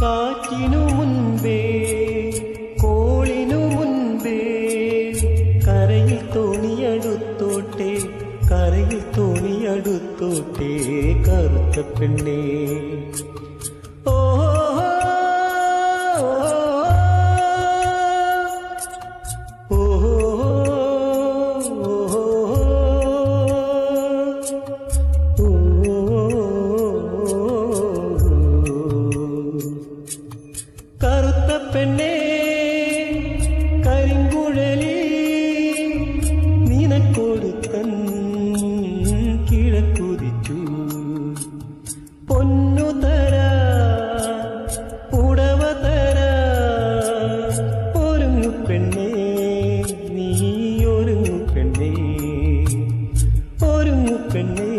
കാറ്റിനു മുൻപേ കോളിനു മുൻപേ കരയിൽ തോണിയടുത്തോട്ടെ കരയിൽ തോണിയടുത്തോട്ടെ കറുത്ത പെണ്ണേ. ഓ കറുത്ത പെണ്ണേ കരിങ്കുഴലി നിനക്കൊടുത്തൻ കിഴക്കുതിച്ചു പൊന്നു തരാ ഉടവ തരാ ഒരുങ്ങു പെണ്ണേ നീ ഒരുങ്ങു പെണ്ണേ ഒരുങ്ങു പെണ്ണേ.